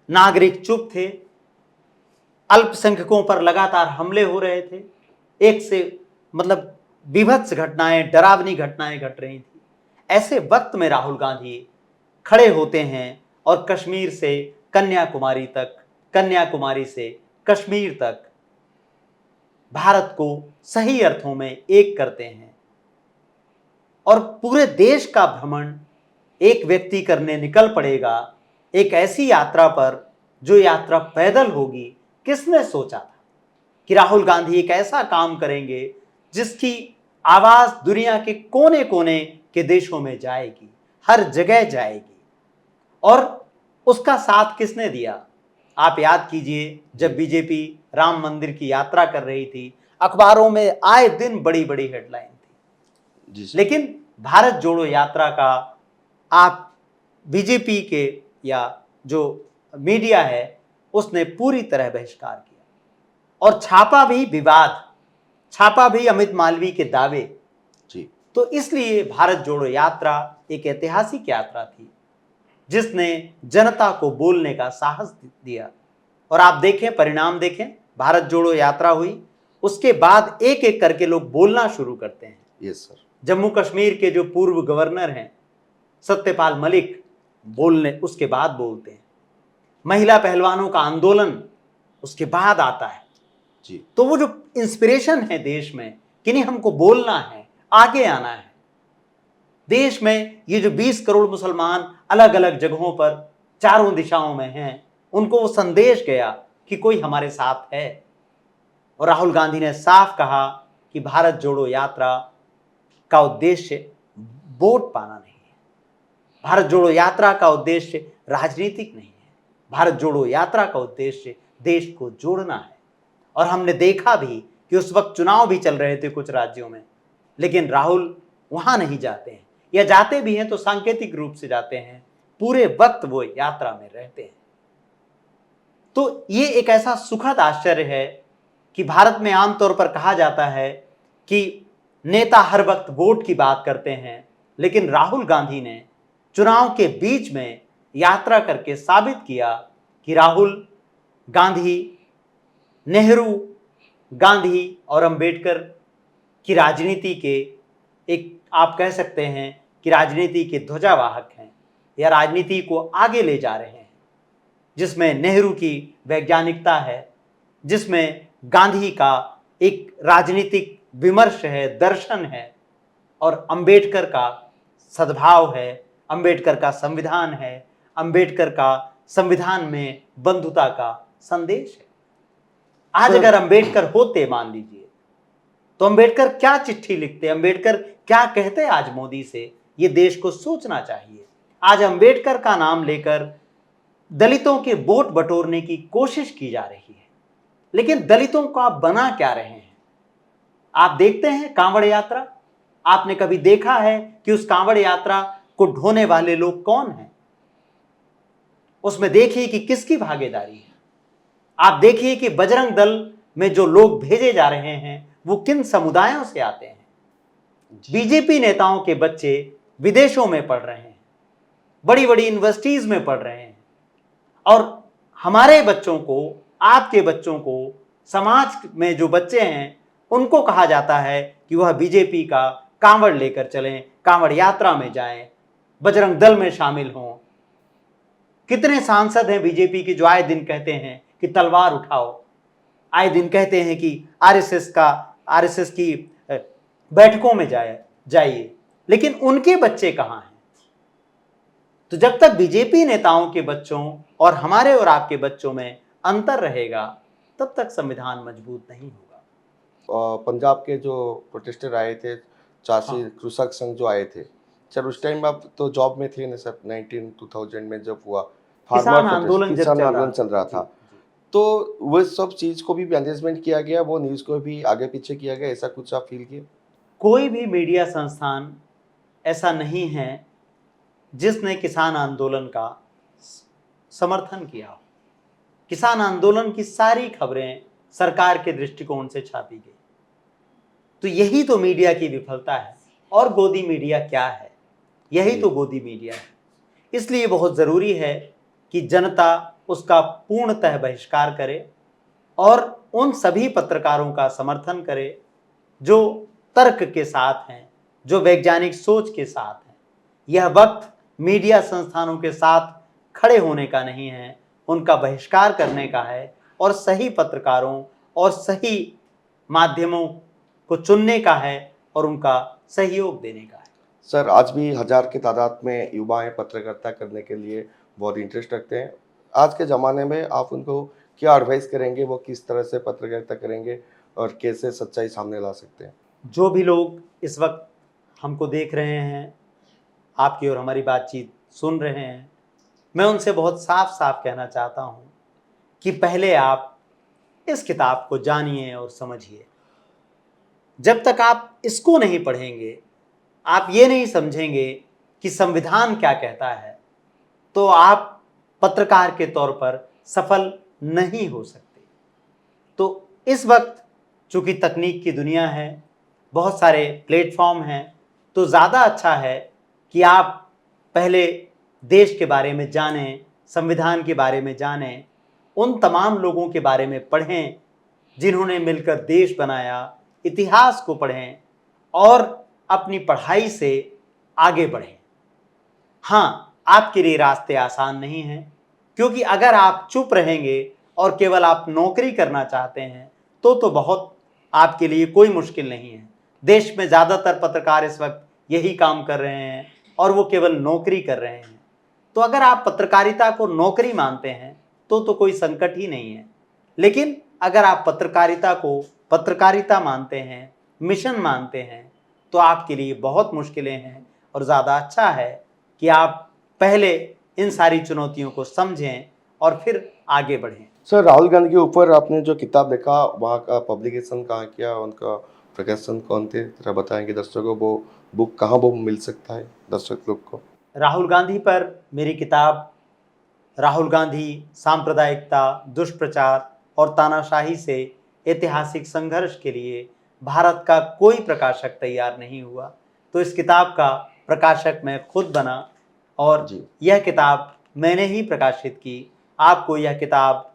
नागरिक चुप थे, अल्पसंख्यकों पर लगातार हमले हो रहे थे, एक से मतलब बीभत्स घटनाएं, डरावनी घटनाएं घट रही थी। ऐसे वक्त में राहुल गांधी खड़े होते हैं और कश्मीर से कन्याकुमारी तक, कन्याकुमारी से कश्मीर तक भारत को सही अर्थों में एक करते हैं। और पूरे देश का भ्रमण एक व्यक्ति करने निकल पड़ेगा, एक ऐसी यात्रा पर जो यात्रा पैदल होगी। किसने सोचा था कि राहुल गांधी एक ऐसा काम करेंगे जिसकी आवाज दुनिया के कोने कोने के देशों में जाएगी, हर जगह जाएगी। और उसका साथ किसने दिया? आप याद कीजिए, जब बीजेपी राम मंदिर की यात्रा कर रही थी, अखबारों में आए दिन बड़ी बड़ी हेडलाइन थी। लेकिन भारत जोड़ो यात्रा का आप बीजेपी के या जो मीडिया है उसने पूरी तरह बहिष्कार किया, और छापा भी विवाद, छापा भी अमित मालवीय के दावे जी। तो इसलिए भारत जोड़ो यात्रा एक ऐतिहासिक यात्रा थी जिसने जनता को बोलने का साहस दिया। और आप देखें, परिणाम देखें, भारत जोड़ो यात्रा हुई, उसके बाद एक एक करके लोग बोलना शुरू करते हैं। Yes sir. जम्मू कश्मीर के जो पूर्व गवर्नर हैं सत्यपाल मलिक, बोलने उसके बाद बोलते हैं। महिला पहलवानों का आंदोलन उसके बाद आता है जी। तो वो जो इंस्पिरेशन है देश में कि नहीं, हमको बोलना है, आगे आना है। देश में ये जो 20 करोड़ मुसलमान अलग अलग जगहों पर चारों दिशाओं में हैं, उनको वो संदेश गया कि कोई हमारे साथ है। और राहुल गांधी ने साफ कहा कि भारत जोड़ो यात्रा का उद्देश्य वोट पाना नहीं है, भारत जोड़ो यात्रा का उद्देश्य राजनीतिक नहीं है, भारत जोड़ो यात्रा का उद्देश्य देश को जोड़ना है। और हमने देखा भी कि उस वक्त चुनाव भी चल रहे थे कुछ राज्यों में, लेकिन राहुल वहां नहीं जाते हैं, या जाते भी हैं तो सांकेतिक रूप से जाते हैं, पूरे वक्त वो यात्रा में रहते हैं। तो ये एक ऐसा सुखद आश्चर्य है कि भारत में आमतौर पर कहा जाता है कि नेता हर वक्त वोट की बात करते हैं, लेकिन राहुल गांधी ने चुनाव के बीच में यात्रा करके साबित किया कि राहुल गांधी, नेहरू, गांधी और अंबेडकर की राजनीति के एक, आप कह सकते हैं कि राजनीति के ध्वजावाहक हैं, या राजनीति को आगे ले जा रहे हैं, जिसमें नेहरू की वैज्ञानिकता है, जिसमें गांधी का एक राजनीतिक विमर्श है, दर्शन है, और अंबेडकर का सद्भाव है, अंबेडकर का संविधान है, अंबेडकर का संविधान में बंधुता का संदेश है। आज अगर अंबेडकर होते, मान लीजिए, तो अंबेडकर क्या चिट्ठी लिखते, अंबेडकर क्या कहते आज मोदी से, ये देश को सोचना चाहिए। आज अंबेडकर का नाम लेकर दलितों के वोट बटोरने की कोशिश की जा रही है, लेकिन दलितों को आप बना क्या रहे हैं? आप देखते हैं कांवड़ यात्रा, आपने कभी देखा है कि उस कांवड़ यात्रा को ढोने वाले लोग कौन हैं? उसमें देखिए कि किसकी भागीदारी है। आप देखिए कि बजरंग दल में जो लोग भेजे जा रहे हैं वो किन समुदायों से आते हैं। बीजेपी नेताओं के बच्चे विदेशों में पढ़ रहे हैं, बड़ी बड़ी यूनिवर्सिटीज में पढ़ रहे हैं, और हमारे बच्चों को, आपके बच्चों को, समाज में जो बच्चे हैं उनको कहा जाता है कि वह बीजेपी का कांवड़ लेकर चलें, कांवड़ यात्रा में जाएं, बजरंग दल में शामिल हों। कितने सांसद हैं बीजेपी के जो आए दिन कहते हैं कि तलवार उठाओ, आए दिन कहते हैं कि आरएसएस की बैठकों में जाइए। लेकिन उनके बच्चे कहां हैं? तो जब तक बीजेपी नेताओं के बच्चों और हमारे और आपके बच्चों में अंतर रहेगा, तब तक संविधान मजबूत नहीं होगा। पंजाब के जो प्रोटेस्टर आए थे, चासी हाँ। कृषक संघ जो आए थे, सर उस टाइम आप तो जॉब में थे ना सर, 2000 में जब हुआ फार्मर किसान प्रोटेस्ट, आंदोलन जब किसान चल रहा आंदोलन चल था। रहा जी। था, जी। तो वो सब चीज़ को भी मैनेजमेंट किया गया, वो न्यूज़ को भी आगे पीछे किया गया, ऐसा कुछ आप फील किए? कोई भी मीडिया संस्थान ऐसा नहीं है जिसने किसान आंदोलन का समर्थन किया हो। किसान आंदोलन की सारी खबरें सरकार के दृष्टिकोण से छापी गई। तो यही तो मीडिया की विफलता है। और गोदी मीडिया क्या है? यही जी। तो गोदी मीडिया है। इसलिए बहुत जरूरी है कि जनता उसका पूर्णतः बहिष्कार करे और उन सभी पत्रकारों का समर्थन करे जो तर्क के साथ हैं, जो वैज्ञानिक सोच के साथ हैं। यह वक्त मीडिया संस्थानों के साथ खड़े होने का नहीं है, उनका बहिष्कार करने का है और सही पत्रकारों और सही माध्यमों को चुनने का है और उनका सहयोग देने का है। सर आज भी हज़ार की तादाद में युवाएं पत्रकारिता करने के लिए बहुत इंटरेस्ट रखते हैं। आज के ज़माने में आप उनको क्या एडवाइस करेंगे, वो किस तरह से पत्रकारिता करेंगे और कैसे सच्चाई सामने ला सकते हैं? जो भी लोग इस वक्त हमको देख रहे हैं, आपकी और हमारी बातचीत सुन रहे हैं, मैं उनसे बहुत साफ साफ कहना चाहता हूँ कि पहले आप इस किताब को जानिए और समझिए। जब तक आप इसको नहीं पढ़ेंगे, आप ये नहीं समझेंगे कि संविधान क्या कहता है, तो आप पत्रकार के तौर पर सफल नहीं हो सकते। तो इस वक्त चूंकि तकनीक की दुनिया है, बहुत सारे प्लेटफॉर्म हैं, तो ज़्यादा अच्छा है कि आप पहले देश के बारे में जानें, संविधान के बारे में जानें, उन तमाम लोगों के बारे में पढ़ें जिन्होंने मिलकर देश बनाया, इतिहास को पढ़ें और अपनी पढ़ाई से आगे बढ़ें। हाँ, आपके लिए रास्ते आसान नहीं हैं, क्योंकि अगर आप चुप रहेंगे और केवल आप नौकरी करना चाहते हैं तो बहुत आपके लिए कोई मुश्किल नहीं है। देश में ज़्यादातर पत्रकार इस वक्त यही काम कर रहे हैं और वो केवल नौकरी कर रहे हैं। तो अगर आप पत्रकारिता को नौकरी मानते हैं तो कोई संकट ही नहीं है। लेकिन अगर आप पत्रकारिता को पत्रकारिता मानते हैं, मिशन मानते हैं, तो आपके लिए बहुत मुश्किलें हैं और ज़्यादा अच्छा है कि आप पहले इन सारी चुनौतियों को समझें और फिर आगे बढ़ें। सर राहुल गांधी के ऊपर आपने जो किताब लिखा, वहाँ का पब्लिकेशन कहाँ किया, उनका प्रकाशन कौन थे, जरा बताएंगे दर्शकों को, वो बुक कहाँ वो मिल सकता है दर्शक लोग को? राहुल गांधी पर मेरी किताब राहुल गांधी, सांप्रदायिकता, दुष्प्रचार और तानाशाही से ऐतिहासिक संघर्ष के लिए भारत का कोई प्रकाशक तैयार नहीं हुआ, तो इस किताब का प्रकाशक मैं खुद बना और जी। यह किताब मैंने ही प्रकाशित की। आपको यह किताब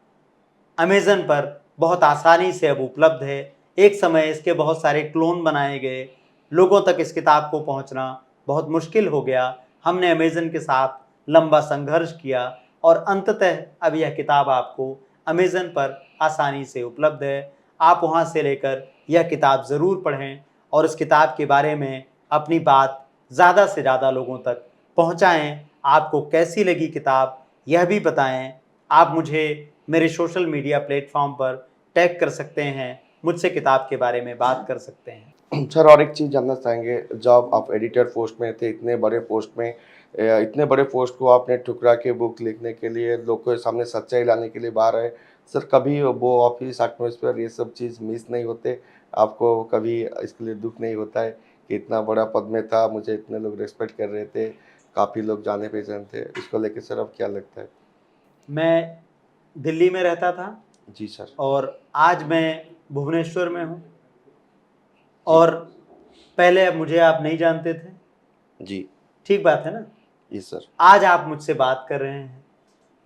अमेज़न पर बहुत आसानी से अब उपलब्ध है। एक समय इसके बहुत सारे क्लोन बनाए गए, लोगों तक इस किताब को पहुंचना बहुत मुश्किल हो गया। हमने अमेज़न के साथ लंबा संघर्ष किया और अंततः अब यह किताब आपको अमेज़न पर आसानी से उपलब्ध है। आप वहां से लेकर यह किताब ज़रूर पढ़ें और इस किताब के बारे में अपनी बात ज़्यादा से ज़्यादा लोगों तक पहुंचाएं। आपको कैसी लगी किताब, यह भी बताएं। आप मुझे मेरे सोशल मीडिया प्लेटफॉर्म पर टैग कर सकते हैं, मुझसे किताब के बारे में बात कर सकते हैं। सर और एक चीज़ जानना चाहेंगे, जब आप एडिटर पोस्ट में थे, इतने बड़े पोस्ट में, इतने बड़े पोस्ट को आपने ठुकरा के बुक लिखने के लिए, लोगों के सामने सच्चाई लाने के लिए बाहर आए, सर कभी वो ऑफिस एटमॉस्फेयर ये सब चीज़ मिस नहीं होते? आपको कभी इसके लिए दुख नहीं होता है कि इतना बड़ा पद में था, मुझे इतने लोग रिस्पेक्ट कर रहे थे, काफ़ी लोग जाने पहचान थे, इसको लेके सर अब क्या लगता है? मैं दिल्ली में रहता था जी सर। और आज मैं भुवनेश्वर में हूँ जी। और पहले मुझे आप नहीं जानते थे, जी। ठीक बात है ना? जी सर। आज आप मुझसे बात कर रहे हैं।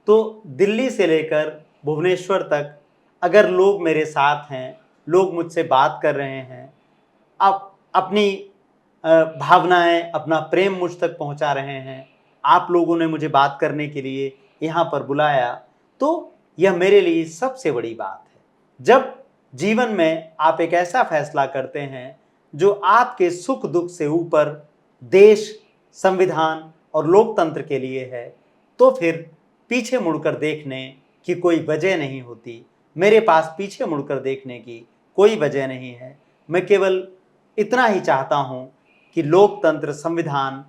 तो दिल्ली से लेकर भुवनेश्वर तक अगर लोग मेरे साथ हैं, लोग मुझसे बात कर रहे हैं, अपनी भावनाएं, अपना प्रेम मुझ तक पहुंचा रहे हैं, आप लोगों ने मुझे बात करने के लिए यहाँ पर बुलाया, तो यह मेरे लिए सबसे बड़ी बात है। जब जीवन में आप एक ऐसा फैसला करते हैं जो आपके सुख दुख से ऊपर देश, संविधान और लोकतंत्र के लिए है, तो फिर पीछे मुड़कर देखने की कोई वजह नहीं होती। मेरे पास पीछे मुड़कर देखने की कोई वजह नहीं है। मैं केवल इतना ही चाहता हूँ कि लोकतंत्र, संविधान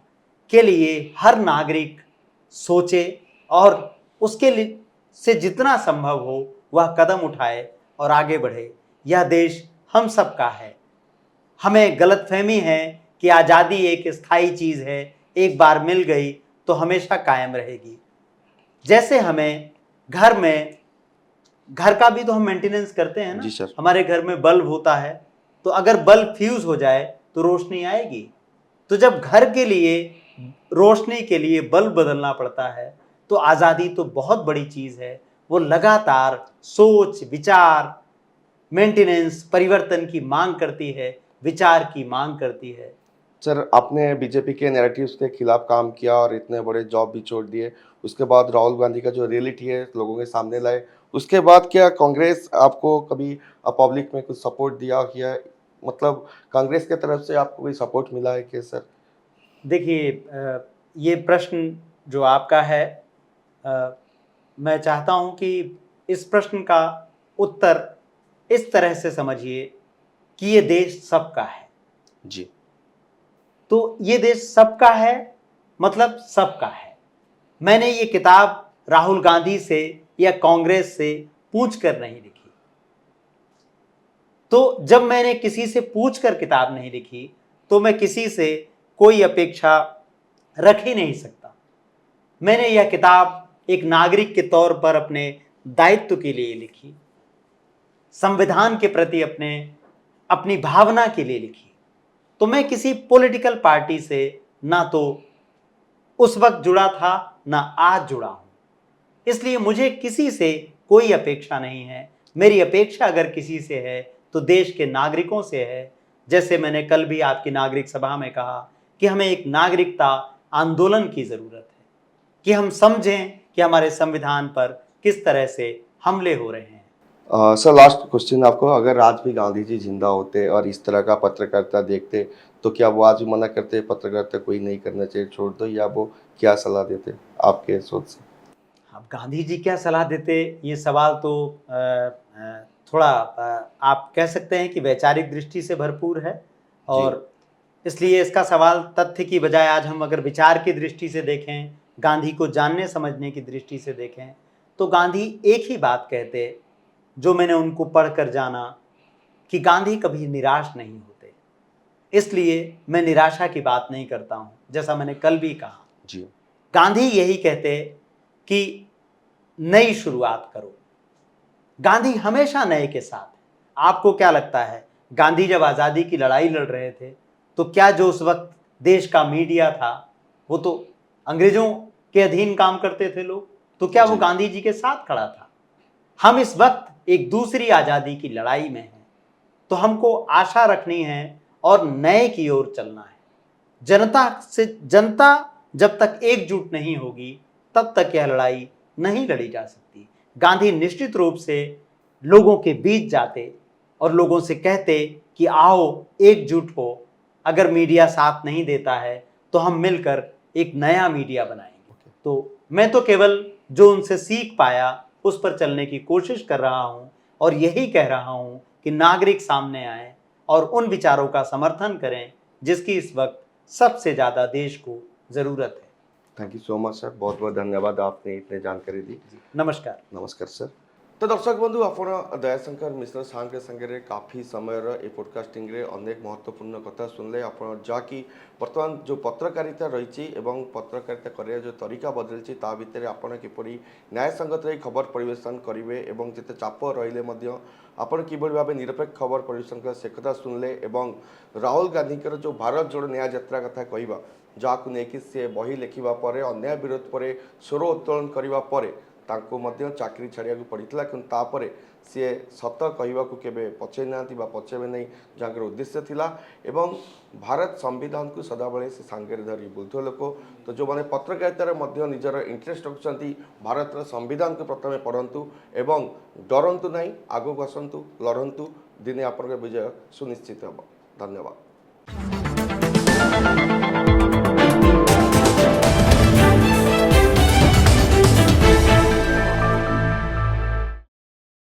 के लिए हर नागरिक सोचे और उसके लिए से जितना संभव हो वह कदम उठाए और आगे बढ़े। यह देश हम सब का है। हमें गलतफहमी है कि आज़ादी एक स्थायी चीज़ है, एक बार मिल गई तो हमेशा कायम रहेगी। जैसे हमें घर का भी तो हम मेंटेनेंस करते हैं जी ना। सर। हमारे घर में बल्ब होता है, तो अगर बल्ब फ्यूज हो जाए तो रोशनी आएगी। तो जब घर के लिए, रोशनी के लिए बल्ब बदलना पड़ता है, तो आज़ादी तो बहुत बड़ी चीज़ है। वो लगातार सोच, विचार, मेंटेनेंस, परिवर्तन की मांग करती है, विचार की मांग करती है। सर, आपने बीजेपी के नैरेटिव्स के खिलाफ काम किया और इतने बड़े जॉब भी छोड़ दिए। उसके बाद राहुल गांधी का जो रियलिटी है लोगों के सामने लाए। उसके बाद क्या कांग्रेस आपको कभी पब्लिक में कुछ सपोर्ट दिया या मतलब कांग्रेस की तरफ से आपको कोई सपोर्ट मिला है क्या सर? देखिए, ये प्रश्न जो आपका है, अ, मैं चाहता हूँ कि इस प्रश्न का उत्तर इस तरह से समझिए कि ये देश सबका है। जी। तो ये देश सबका है, मतलब सबका है। मैंने ये किताब राहुल गांधी से या कांग्रेस से पूछ कर नहीं लिखी। तो जब मैंने किसी से पूछ कर किताब नहीं लिखी, तो मैं किसी से कोई अपेक्षा रख ही नहीं सकता। मैंने यह किताब एक नागरिक के तौर पर अपने दायित्व के लिए लिखी, संविधान के प्रति अपनी भावना के लिए लिखी। तो मैं किसी पॉलिटिकल पार्टी से ना तो उस वक्त जुड़ा था, ना आज जुड़ा हूं। इसलिए मुझे किसी से कोई अपेक्षा नहीं है। मेरी अपेक्षा अगर किसी से है तो देश के नागरिकों से है। जैसे मैंने कल भी आपकी नागरिक सभा में कहा कि हमें एक नागरिकता आंदोलन की जरूरत है, कि हम समझें कि हमारे संविधान पर किस तरह से हमले हो रहे हैं। सर, लास्ट क्वेश्चन आपको, अगर आज भी गांधी जी जिंदा होते और इस तरह का पत्रकारिता देखते तो क्या वो आज भी मना करते पत्रकारिता कोई नहीं करना चाहिए, छोड़ दो, या वो क्या सलाह देते आपके सोच से? अब गांधी जी क्या सलाह देते, ये सवाल तो थोड़ा आप कह सकते हैं कि वैचारिक दृष्टि से भरपूर है। जी। और इसलिए इसका सवाल तथ्य की बजाय आज हम अगर विचार की दृष्टि से देखें, गांधी को जानने समझने की दृष्टि से देखें, तो गांधी एक ही बात कहते, जो मैंने उनको पढ़कर जाना, कि गांधी कभी निराश नहीं होते। इसलिए मैं निराशा की बात नहीं करता हूं। जैसा मैंने कल भी कहा, जी। गांधी यही कहते कि नई शुरुआत करो। गांधी हमेशा नए के साथ है। आपको क्या लगता है, गांधी जब आज़ादी की लड़ाई लड़ रहे थे, तो क्या जो उस वक्त देश का मीडिया था, वो तो अंग्रेजों के अधीन काम करते थे लोग, तो क्या वो जी। गांधी जी के साथ खड़ा था? हम इस वक्त एक दूसरी आज़ादी की लड़ाई में हैं, तो हमको आशा रखनी है और नए की ओर चलना है। जनता जब तक एकजुट नहीं होगी, तब तक यह लड़ाई नहीं लड़ी जा सकती। गांधी निश्चित रूप से लोगों के बीच जाते और लोगों से कहते कि आओ एकजुट हो। अगर मीडिया साथ नहीं देता है तो हम मिलकर एक नया मीडिया बनाएंगे। तो मैं तो केवल जो उनसे सीख पाया उस पर चलने की कोशिश कर रहा हूं और यही कह रहा हूं कि नागरिक सामने आए और उन विचारों का समर्थन करें जिसकी इस वक्त सबसे ज़्यादा देश को ज़रूरत है। Thank you so much sir, बहुत बहुत धन्यवाद, आपने इतने जानकारी दी। नमस्कार। नमस्कार सर। तो दर्शक बंधु, आपण दयाशंकर मिश्र सार के संगे काफ़ी समय ए पॉडकास्टिंग रे अनेक महत्वपूर्ण कथा सुनले। आपण जहाँकि वर्तमान जो पत्रकारिता रही पत्रकारिता कर जो तरीका बदलती ता भितर आपण किपरि न्याय संगत खबर परिवेशन करेंगे एवं जिते चाप रही आपण किभली भाव निरपेक्ष खबर परिवेशन कर से कथा सुनले। एवं राहुल गांधी जो भारत जोड़ो न्याय यात्रा कथा कहवा, जहाँ लेकिन सी बही लिखा पर अन्याय विरोध पर स्वर उत्तोलन करने तांको मध्य चाकरी छाड़िया पड़ता, किंतु तापर सी सत कहवाक केवे पचे ना पचेबे नहीं, जहाँ उद्देश्य थिला। एवं भारत संविधान को सदाबले से सांगे धरी बुलुवा लोक। तो जो मैंने पत्रकारितार निजर इंटरेस्ट रखुच्च भारत संविधान को प्रथम पढ़ंतु एवं डरंतु नहीं, आगक आसतु, लड़ंतु, दिने आपण विजय सुनिश्चित हम। धन्यवाद।